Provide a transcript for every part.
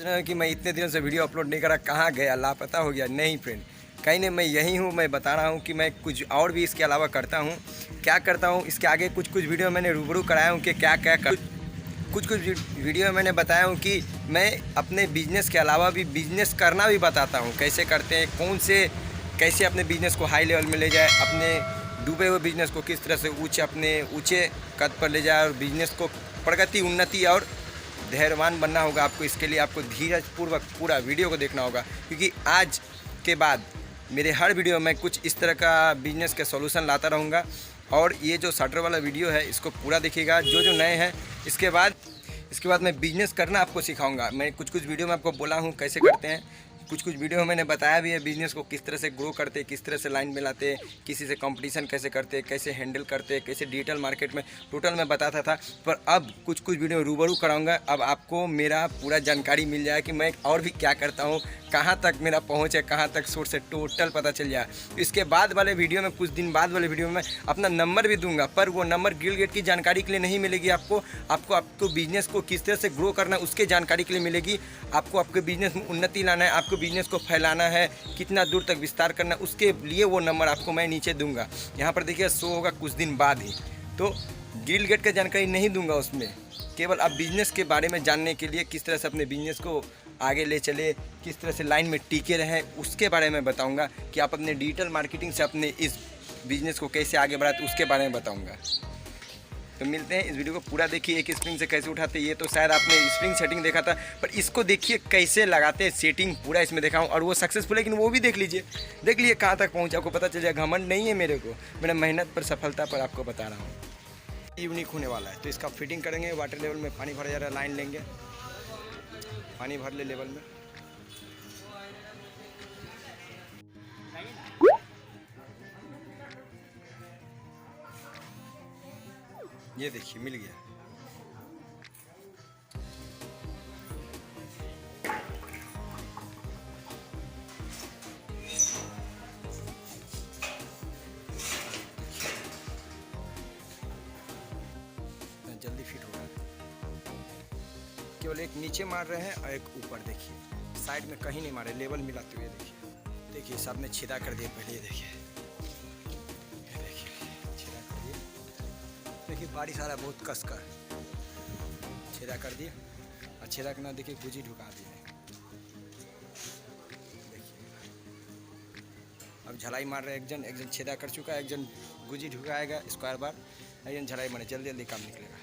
रहे हो कि मैं इतने दिनों से वीडियो अपलोड नहीं करा, कहाँ गया, लापता हो गया। नहीं फ्रेंड, कहीं नहीं, मैं यही हूँ। मैं बता रहा हूँ कि मैं कुछ और भी इसके अलावा करता हूँ। क्या करता हूँ इसके आगे कुछ वीडियो मैंने रूबरू कराया हूँ कि क्या क्या कर, कुछ वीडियो मैंने बताया हूँ कि मैं अपने बिजनेस के अलावा भी बिजनेस करना भी बताता हूँ, कैसे करते हैं, कैसे अपने बिजनेस को हाई लेवल में ले जाए, अपने डूबे हुए बिजनेस को किस तरह से अपने ऊँचे कद पर ले जाए और बिजनेस को प्रगति, उन्नति और धैर्यवान बनना होगा आपको। इसके लिए आपको धीरजपूर्वक पूरा वीडियो को देखना होगा, क्योंकि आज के बाद मेरे हर वीडियो में कुछ इस तरह का बिजनेस के सॉल्यूशन लाता रहूँगा। और ये जो शटर वाला वीडियो है इसको पूरा देखिएगा, जो नए हैं। इसके बाद मैं बिजनेस करना आपको सिखाऊंगा। मैं कुछ वीडियो में आपको बोला हूँ कैसे करते हैं, कुछ वीडियो में मैंने बताया भी है बिज़नेस को किस तरह से ग्रो करते हैं, किस तरह से लाइन में लाते हैं, किसी से कंपटीशन कैसे करते हैं, कैसे हैंडल करते हैं, कैसे डिजिटल मार्केट में टोटल मैं बताता था। पर अब कुछ वीडियो रूबरू कराऊंगा। अब आपको मेरा पूरा जानकारी मिल जाए कि मैं और भी क्या करता हूँ, कहाँ तक मेरा पहुँच है, कहाँ तक सोर्स है, टोटल पता चल जाए। इसके बाद वाले वीडियो में, कुछ दिन बाद वाले वीडियो में मैं अपना नंबर भी दूंगा, पर वो नंबर गिल गेट की जानकारी के लिए नहीं मिलेगी। आपको बिजनेस को किस तरह से ग्रो करना है उसके जानकारी के लिए मिलेगी। आपको आपके बिजनेस में उन्नति लाना है, आपको बिजनेस को फैलाना है, कितना दूर तक विस्तार करना है, उसके लिए वो नंबर आपको मैं नीचे दूंगा। यहाँ पर देखिए शो होगा कुछ दिन बाद ही। तो गिल गेट का जानकारी नहीं दूंगा उसमें, केवल आप बिजनेस के बारे में जानने के लिए, किस तरह से अपने बिजनेस को आगे ले चले, किस तरह से लाइन में टिके रहें, उसके बारे में बताऊंगा। कि आप अपने डिजिटल मार्केटिंग से अपने इस बिजनेस को कैसे आगे बढ़ाते उसके बारे में बताऊंगा। तो मिलते हैं, इस वीडियो को पूरा देखिए। एक स्प्रिंग से कैसे उठाते हैं, ये तो शायद आपने स्प्रिंग सेटिंग देखा था, पर इसको देखिए कैसे लगाते हैं, सेटिंग पूरा इसमें देखा हूँ। और वो सक्सेसफुल है, लेकिन वो भी देख लीजिए कहाँ तक पहुँचा, आपको पता चल जाएगा। घमंड नहीं है मेरे को, मेरा मेहनत पर, सफलता पर आपको बता रहा हूँ। यूनिक होने वाला है। तो इसका फिटिंग करेंगे, वाटर लेवल में पानी भरा जा रहा है, लाइन लेंगे, पानी भर ले लेवल में। ये देखिए मिल गया। जल्दी फिट होगा। केवल एक नीचे मार रहे हैं और एक ऊपर, देखिए साइड में कहीं नहीं मारे, लेवल मिलाते हुए देखिए सब में छेदा कर दिया पहले। ये देखिए छेदा कर दिए, देखिए बारिश आ रहा है बहुत कस कर, छेदा कर दिए। और छेदा करना देखिए गुजी ढुका दिए। देखिए अब झलाई मार रहे, एक जन छेदा कर चुका है, एक जन गुजी ढुकाएगा स्क्वायर बार, एक जन झलाई मारे, जल्दी काम निकलेगा।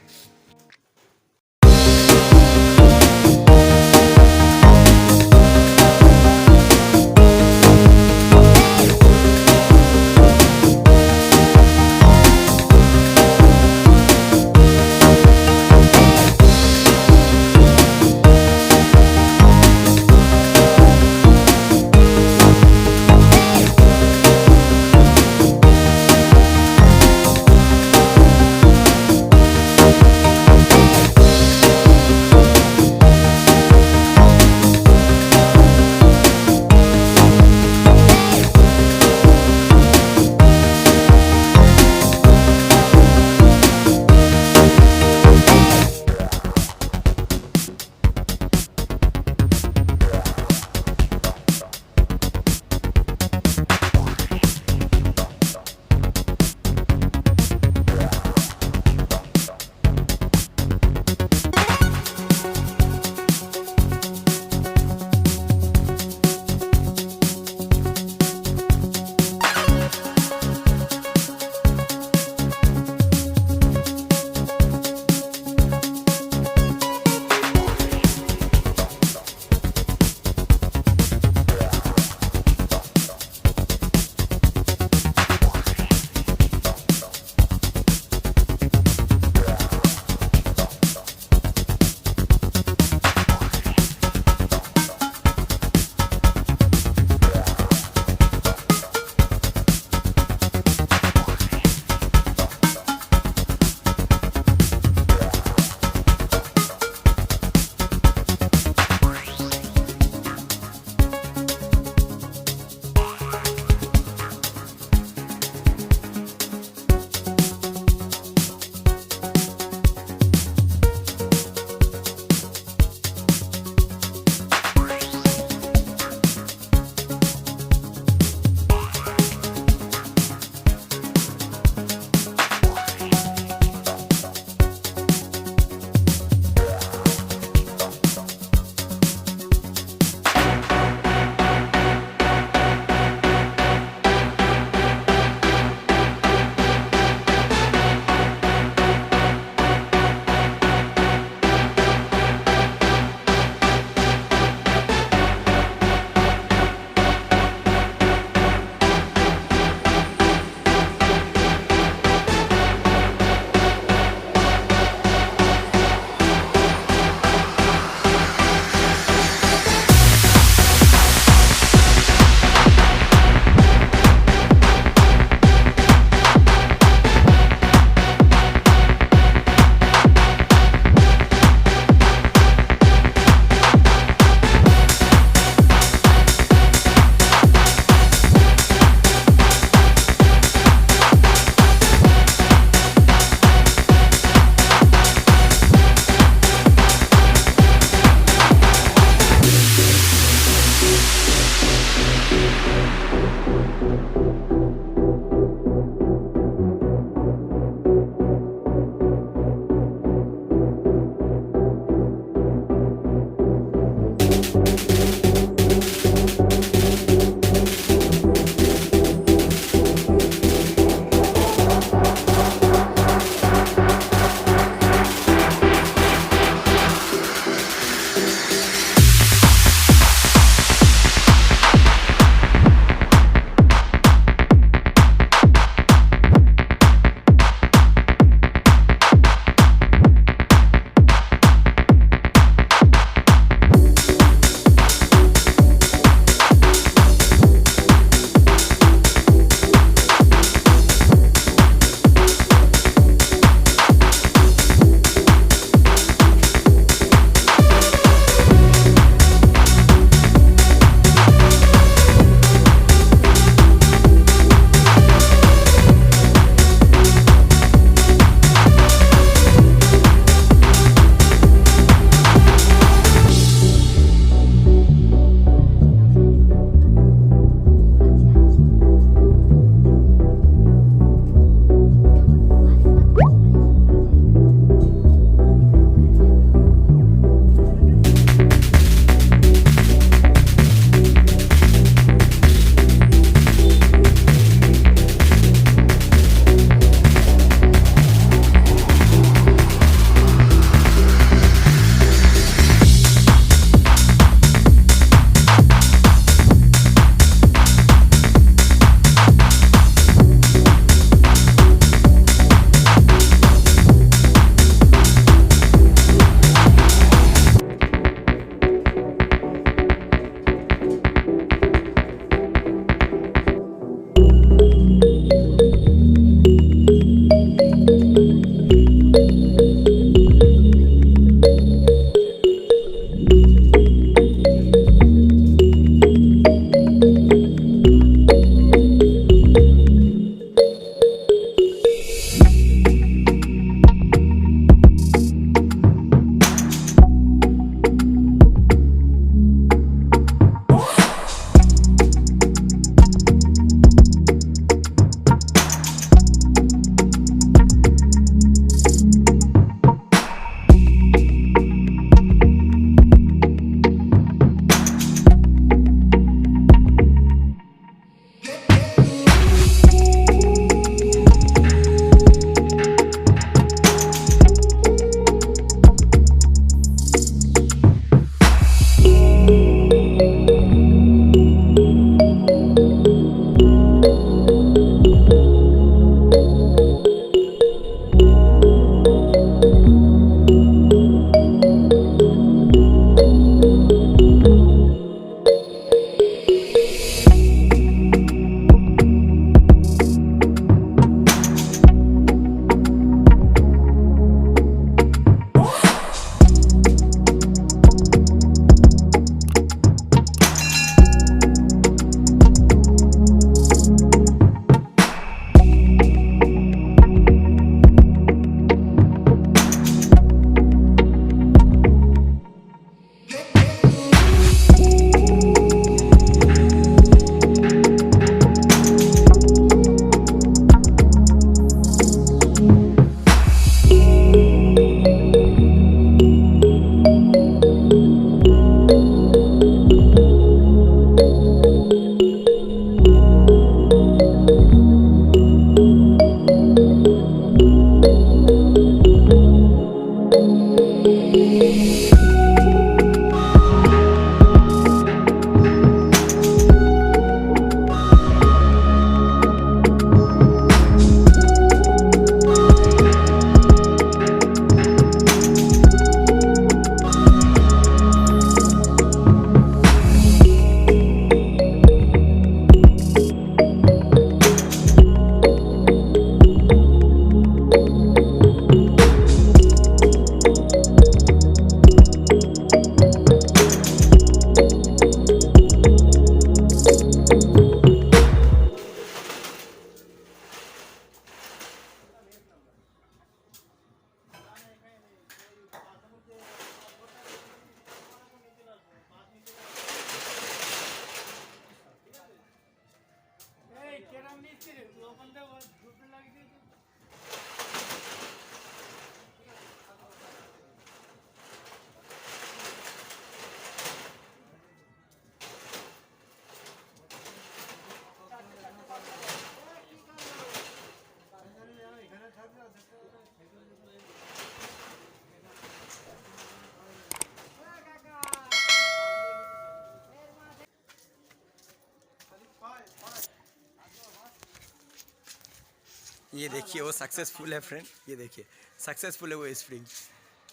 ये देखिए वो सक्सेसफुल है फ्रेंड, ये देखिए सक्सेसफुल है वो स्प्रिंग।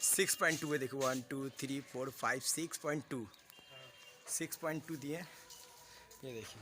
6.2 है, देखो 1 2 3 4 5 6.2 6.2 दिए, ये देखिए।